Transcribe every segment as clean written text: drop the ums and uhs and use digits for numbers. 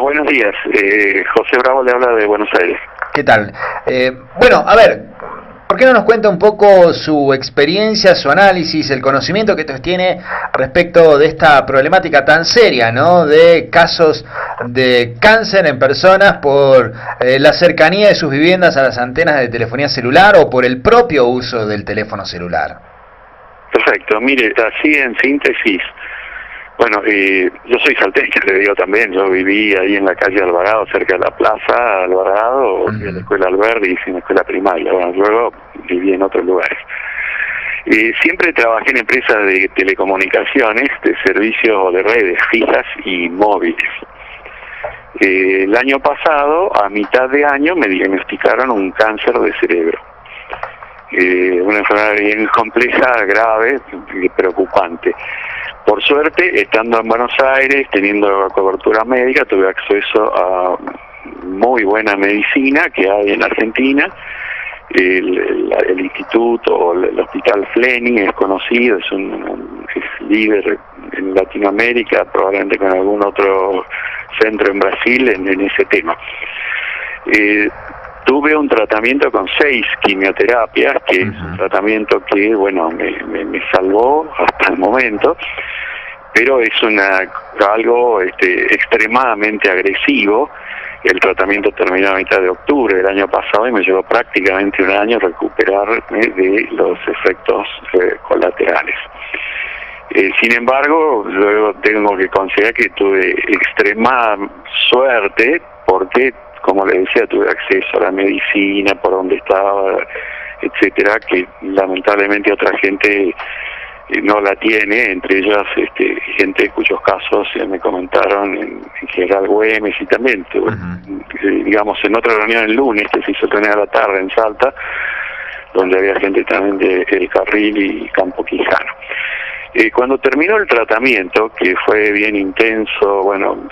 Buenos días. José Bravo le habla de Buenos Aires. ¿Qué tal? Bueno, a ver, ¿por qué no nos cuenta un poco su experiencia, su análisis, el conocimiento que usted tiene respecto de esta problemática tan seria, ¿no? De casos de cáncer en personas por la cercanía de sus viviendas a las antenas de telefonía celular o por el propio uso del teléfono celular. Perfecto. Mire, así en síntesis. Bueno, yo soy salteño, le digo también. Yo viví ahí en la calle Alvarado, cerca de la plaza Alvarado, en la escuela Alberdi, hice una escuela primaria. Bueno, luego viví en otros lugares. Siempre trabajé en empresas de telecomunicaciones, de servicios de redes fijas y móviles. El año pasado, a mitad de año, me diagnosticaron un cáncer de cerebro. Una enfermedad bien compleja, grave y preocupante. Por suerte, estando en Buenos Aires, teniendo cobertura médica, tuve acceso a muy buena medicina que hay en Argentina. El instituto o el hospital Fleming es conocido, es líder en Latinoamérica, probablemente con algún otro centro en Brasil en ese tema. Tuve un tratamiento con 6 quimioterapias, que es un tratamiento que, bueno, me salvó hasta el momento, pero es algo extremadamente agresivo. El tratamiento terminó a mitad de octubre del año pasado y me llevó prácticamente un año recuperarme de los efectos colaterales. Sin embargo, luego tengo que considerar que tuve extrema suerte porque, como le decía, tuve acceso a la medicina, por donde estaba, etcétera, que lamentablemente otra gente no la tiene, entre ellas gente cuyos casos me comentaron en General Güemes, y también tuve, digamos, en otra reunión el lunes, que se hizo tener a la tarde en Salta, donde había gente también de El Carril y Campo Quijano. Cuando terminó el tratamiento, que fue bien intenso, bueno,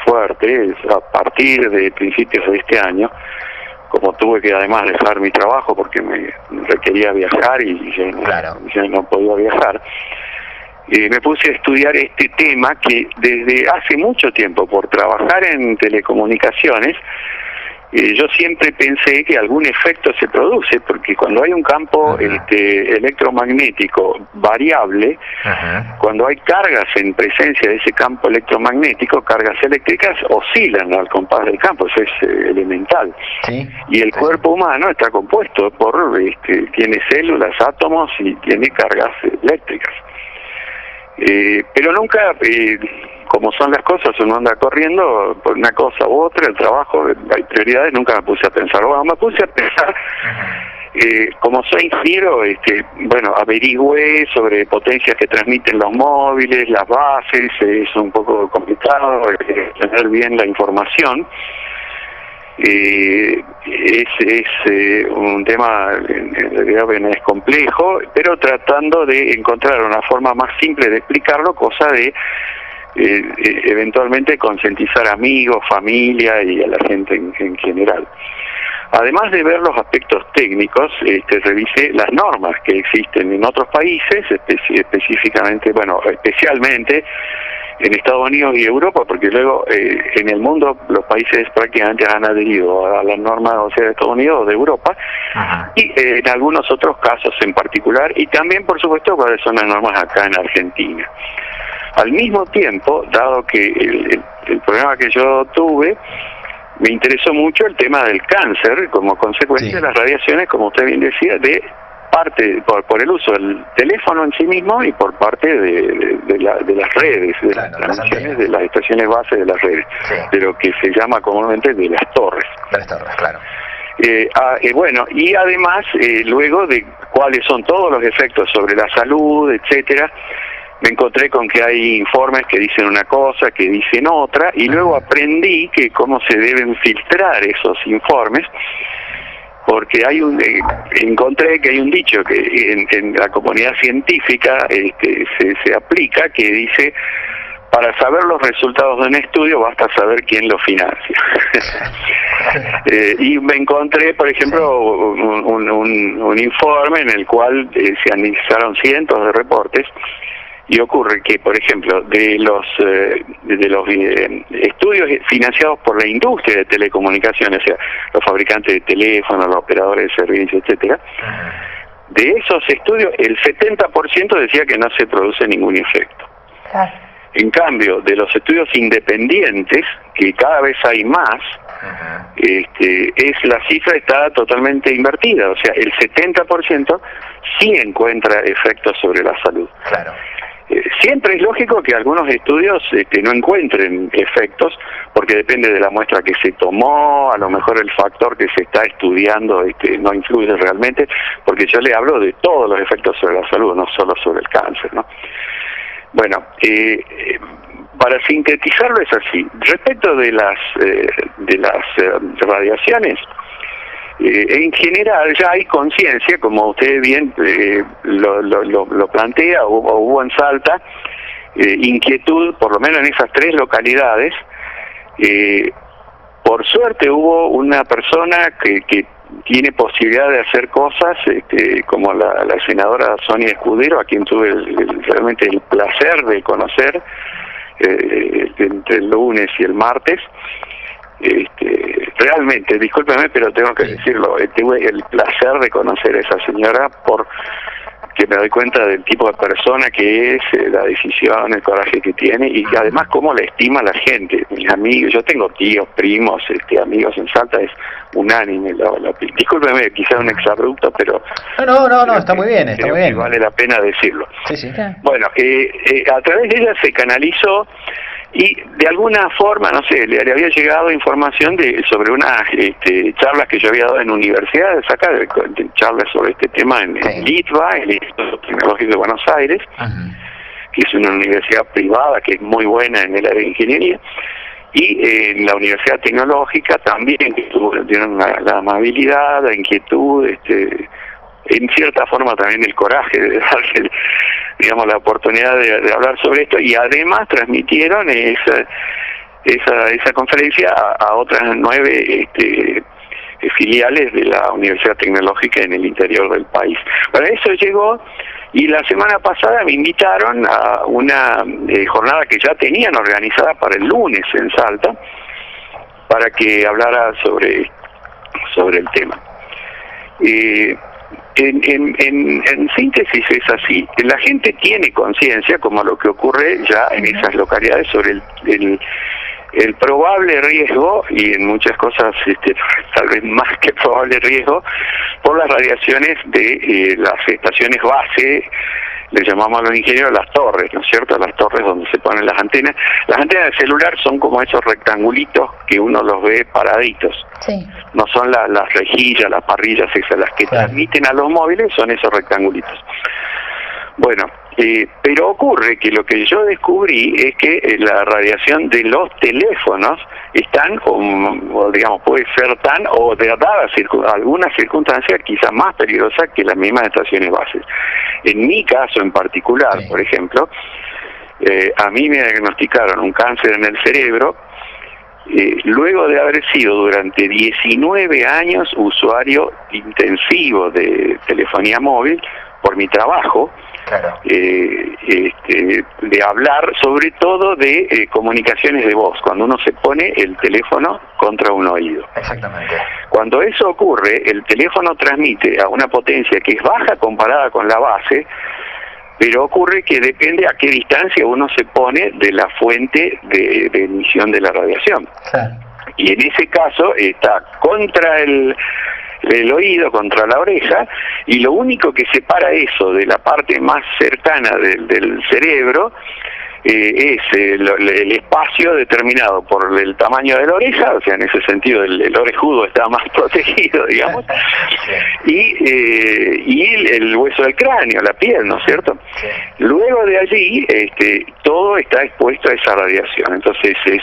fuerte, a partir de principios de este año, como tuve que además dejar mi trabajo porque me requería viajar y ya no podía viajar, me puse a estudiar este tema que desde hace mucho tiempo, por trabajar en telecomunicaciones, yo siempre pensé que algún efecto se produce, porque cuando hay un campo electromagnético variable, cuando hay cargas en presencia de ese campo electromagnético, cargas eléctricas oscilan al compás del campo, eso es elemental. ¿Sí? Y el cuerpo humano está compuesto por, tiene células, átomos y tiene cargas eléctricas. Pero nunca, como son las cosas, uno anda corriendo por una cosa u otra, el trabajo, hay prioridades, nunca me puse a pensar. Bueno, me puse a pensar, como soy ingeniero, bueno, averigüé sobre potencias que transmiten los móviles, las bases, es un poco complicado tener bien la información. Es un tema en realidad no es complejo, pero tratando de encontrar una forma más simple de explicarlo, cosa de eventualmente concientizar amigos, familia y a la gente en general. Además de ver los aspectos técnicos, revisé las normas que existen en otros países, específicamente, bueno, especialmente en Estados Unidos y Europa, porque luego en el mundo los países prácticamente han adherido a las normas, o sea, de Estados Unidos o de Europa, y en algunos otros casos en particular, y también, por supuesto, cuáles son las normas acá en Argentina. Al mismo tiempo, dado que el problema que yo tuve, me interesó mucho el tema del cáncer, como consecuencia de las radiaciones, como usted bien decía, de parte por el uso del teléfono en sí mismo y por parte de las redes, de las transmisiones, de las estaciones base de las redes, de lo que se llama comúnmente de las torres. De las torres, claro. Bueno, y además, luego de cuáles son todos los efectos sobre la salud, etcétera, me encontré con que hay informes que dicen una cosa, que dicen otra, y luego aprendí que cómo se deben filtrar esos informes, porque encontré que hay un dicho que en la comunidad científica se aplica, que dice: para saber los resultados de un estudio basta saber quién lo financia. Y me encontré, por ejemplo, un informe en el cual se analizaron cientos de reportes, Y ocurre que, por ejemplo, de los estudios financiados por la industria de telecomunicaciones, o sea, los fabricantes de teléfonos, los operadores de servicios, etcétera, de esos estudios el 70% decía que no se produce ningún efecto. En cambio, de los estudios independientes, que cada vez hay más, la cifra está totalmente invertida, o sea, el 70% sí encuentra efectos sobre la salud. Claro. Siempre es lógico que algunos estudios no encuentren efectos, porque depende de la muestra que se tomó, a lo mejor el factor que se está estudiando no influye realmente, porque yo le hablo de todos los efectos sobre la salud, no solo sobre el cáncer, ¿no? Bueno, para sintetizarlo es así. Respecto de las radiaciones, en general ya hay conciencia, como usted bien lo plantea, hubo en Salta inquietud, por lo menos en esas 3 localidades. Por suerte hubo una persona que tiene posibilidad de hacer cosas, como la senadora Sonia Escudero, a quien tuve realmente el placer de conocer entre el lunes y el martes. Realmente, discúlpeme, pero tengo que decirlo, tuve el placer de conocer a esa señora porque me doy cuenta del tipo de persona que es, la decisión, el coraje que tiene y además cómo la estima la gente. Mis amigos, yo tengo tíos, primos, amigos en Salta, es unánime. Discúlpeme, quizás un exabrupto, pero... No, está muy bien, está muy bien. Vale la pena decirlo. Sí. Bueno, a través de ella se canalizó y de alguna forma, no sé, le había llegado información sobre unas charlas que yo había dado en universidades acá, de charlas sobre este tema en Litva, el Instituto Tecnológico de Buenos Aires, que es una universidad privada que es muy buena en el área de ingeniería, y en la Universidad Tecnológica también, que tuvieron la amabilidad, la inquietud, en cierta forma también el coraje de darle, digamos, la oportunidad de hablar sobre esto, y además transmitieron esa conferencia a otras 9 filiales de la Universidad Tecnológica en el interior del país. Para eso llegó, y la semana pasada me invitaron a una jornada que ya tenían organizada para el lunes en Salta, para que hablara sobre el tema. En síntesis es así, la gente tiene conciencia, como lo que ocurre ya en esas localidades, sobre el probable riesgo, y en muchas cosas tal vez más que probable riesgo, por las radiaciones de las estaciones base, le llamamos a los ingenieros las torres, ¿no es cierto? Las torres donde se ponen las antenas. Las antenas de celular son como esos rectangulitos que uno los ve paraditos. Sí. No son las rejillas, las parrillas esas, las que transmiten a los móviles son esos rectangulitos. Bueno, pero ocurre que lo que yo descubrí es que la radiación de los teléfonos están, o digamos, puede ser tan, o de dadas algunas circunstancias, quizás más peligrosa que las mismas estaciones bases. En mi caso en particular, por ejemplo, a mí me diagnosticaron un cáncer en el cerebro, luego de haber sido durante 19 años usuario intensivo de telefonía móvil por mi trabajo. Claro. De hablar sobre todo de comunicaciones de voz, cuando uno se pone el teléfono contra un oído. Exactamente. Cuando eso ocurre, el teléfono transmite a una potencia que es baja comparada con la base, pero ocurre que depende a qué distancia uno se pone de la fuente de emisión de la radiación. Claro. Y en ese caso está contra el oído, contra la oreja, y lo único que separa eso de la parte más cercana del cerebro es el espacio determinado por el tamaño de la oreja, o sea, en ese sentido el orejudo está más protegido, digamos, y el hueso del cráneo, la piel, ¿no es cierto? Luego de allí, todo está expuesto a esa radiación, entonces es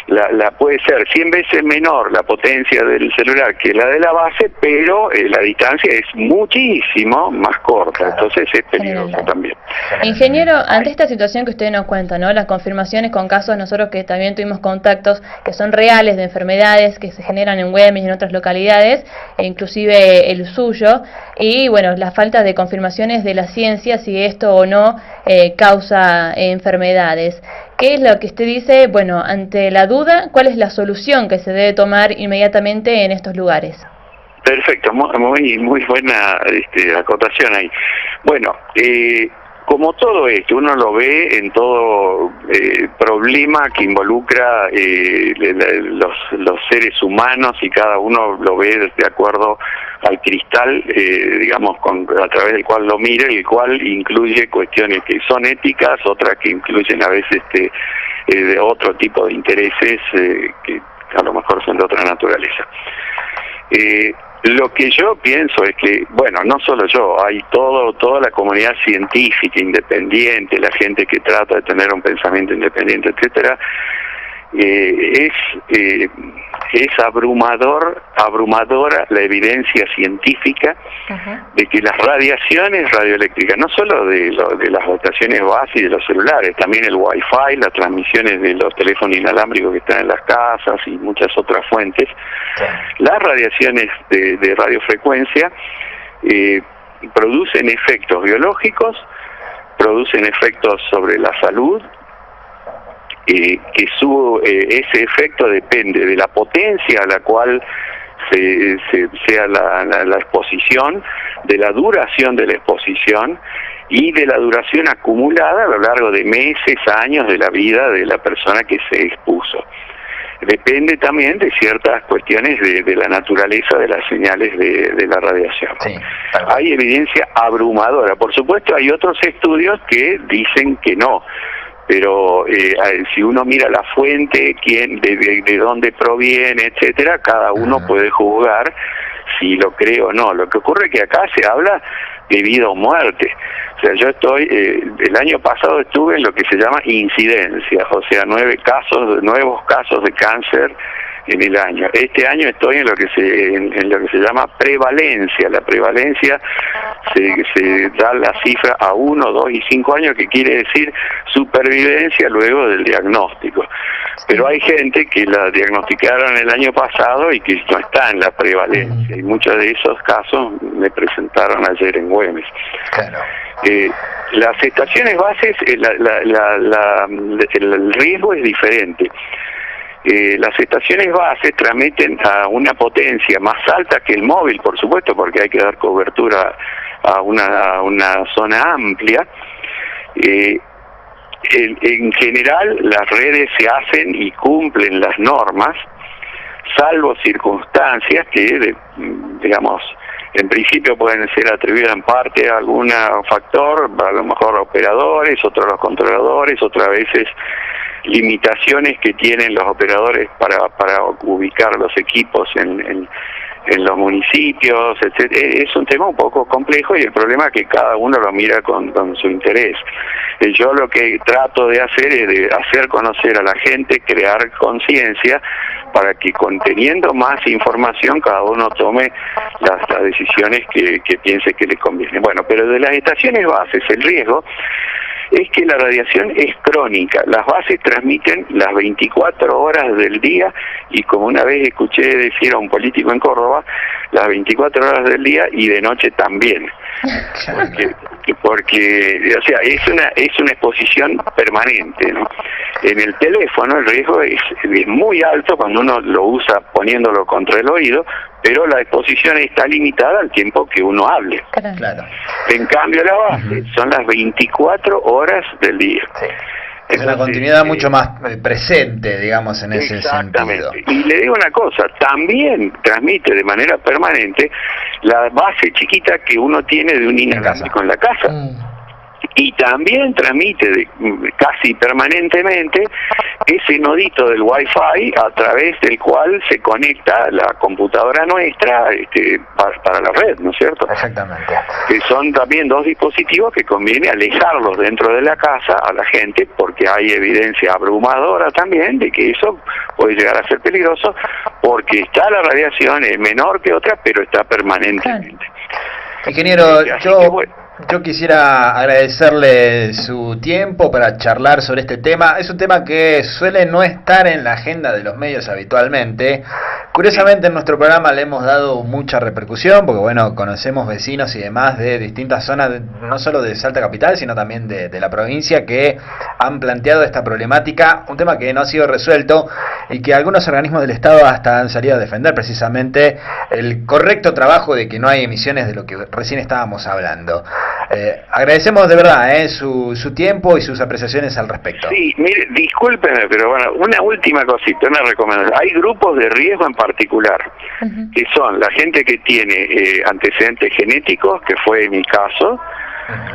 la puede ser 100 veces menor la potencia del celular que la de la base, pero la distancia es muchísimo más corta, entonces es peligroso también. Ingeniero, ante esta situación situación que usted nos cuenta, ¿no? Las confirmaciones con casos, nosotros que también tuvimos contactos que son reales de enfermedades que se generan en Güemes y en otras localidades, e inclusive el suyo, y bueno, la falta de confirmaciones de la ciencia si esto o no causa enfermedades. ¿Qué es lo que usted dice? Bueno, ante la duda, ¿cuál es la solución que se debe tomar inmediatamente en estos lugares? Perfecto, muy buena acotación ahí. Bueno, como todo esto, uno lo ve en todo problema que involucra los seres humanos, y cada uno lo ve de acuerdo al cristal, digamos, a través del cual lo mira, y el cual incluye cuestiones que son éticas, otras que incluyen a veces de otro tipo de intereses que a lo mejor son de otra naturaleza. Lo que yo pienso es que, bueno, no solo yo, hay toda la comunidad científica independiente, la gente que trata de tener un pensamiento independiente, etcétera. Es abrumadora la evidencia científica de que las radiaciones radioeléctricas, no solo de las estaciones base y de los celulares, también el Wi-Fi, las transmisiones de los teléfonos inalámbricos que están en las casas y muchas otras fuentes, las radiaciones de radiofrecuencia producen efectos biológicos, producen efectos sobre la salud, que ese efecto depende de la potencia a la cual sea la exposición, de la duración de la exposición y de la duración acumulada a lo largo de meses, años de la vida de la persona que se expuso. Depende también de ciertas cuestiones de la naturaleza de las señales de la radiación. Sí, hay evidencia abrumadora. Por supuesto, hay otros estudios que dicen que no. Pero si uno mira la fuente, de dónde proviene, etcétera, cada uno puede juzgar si lo cree o no. Lo que ocurre es que acá se habla de vida o muerte. O sea, yo el año pasado estuve en lo que se llama incidencias, o sea, nuevos casos de cáncer en el año. Este año estoy en lo que se llama prevalencia. La prevalencia se da la cifra a 1, 2 y 5 años, que quiere decir supervivencia luego del diagnóstico. Pero hay gente que la diagnosticaron el año pasado y que no está en la prevalencia, y muchos de esos casos me presentaron ayer en Güemes. Claro. Las estaciones bases, el riesgo es diferente. Las estaciones bases transmiten a una potencia más alta que el móvil, por supuesto, porque hay que dar cobertura a una zona amplia. En general, las redes se hacen y cumplen las normas, salvo circunstancias que, digamos, en principio pueden ser atribuidas en parte a algún factor, a lo mejor operadores, otros los controladores, otras veces limitaciones que tienen los operadores para ubicar los equipos en los municipios, etc. Es un tema un poco complejo, y el problema es que cada uno lo mira con su interés. Yo lo que trato de hacer es de hacer conocer a la gente, crear conciencia, para que, teniendo más información, cada uno tome las decisiones que piense que le conviene. Bueno, pero de las estaciones bases, el riesgo es que la radiación es crónica. Las bases transmiten las 24 horas del día, y como una vez escuché decir a un político en Córdoba, las 24 horas del día y de noche también. Porque o sea, es una exposición permanente, ¿no? En el teléfono el riesgo es muy alto cuando uno lo usa poniéndolo contra el oído, pero la exposición está limitada al tiempo que uno hable. Claro. En cambio, la base son las 24 horas del día. Sí. Es una continuidad mucho más presente, digamos, en ese sentido. Y le digo una cosa, también transmite de manera permanente la base chiquita que uno tiene de un inalámbrico en la casa. Y también transmite casi permanentemente ese nodito del Wi-Fi a través del cual se conecta la computadora nuestra para la red, ¿no es cierto? Exactamente. Que son también dos dispositivos que conviene alejarlos dentro de la casa a la gente, porque hay evidencia abrumadora también de que eso puede llegar a ser peligroso, porque está la radiación, es menor que otra, pero está permanentemente. Ingeniero, Yo quisiera agradecerle su tiempo para charlar sobre este tema. Es un tema que suele no estar en la agenda de los medios habitualmente. Curiosamente en nuestro programa le hemos dado mucha repercusión porque bueno, conocemos vecinos y demás de distintas zonas, no solo de Salta Capital, sino también de la provincia, que han planteado esta problemática, un tema que no ha sido resuelto y que algunos organismos del Estado hasta han salido a defender precisamente el correcto trabajo de que no hay emisiones, de lo que recién estábamos hablando. Agradecemos de verdad su tiempo y sus apreciaciones al respecto. Sí, mire, discúlpeme, pero bueno, una última cosita, una recomendación. Hay grupos de riesgo en particular, que son la gente que tiene antecedentes genéticos, que fue mi caso,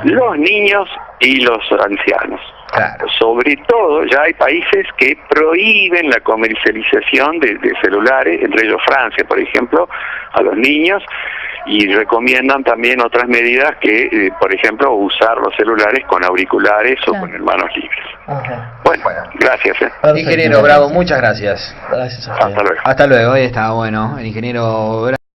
los niños y los ancianos. Claro. Sobre todo, ya hay países que prohíben la comercialización de celulares, entre ellos Francia, por ejemplo, a los niños, y recomiendan también otras medidas que, por ejemplo, usar los celulares con auriculares o con manos libres. Bueno, gracias. Ingeniero Bravo, muchas gracias. Gracias a Hasta luego. Hasta luego, ahí está, bueno, el ingeniero Bravo.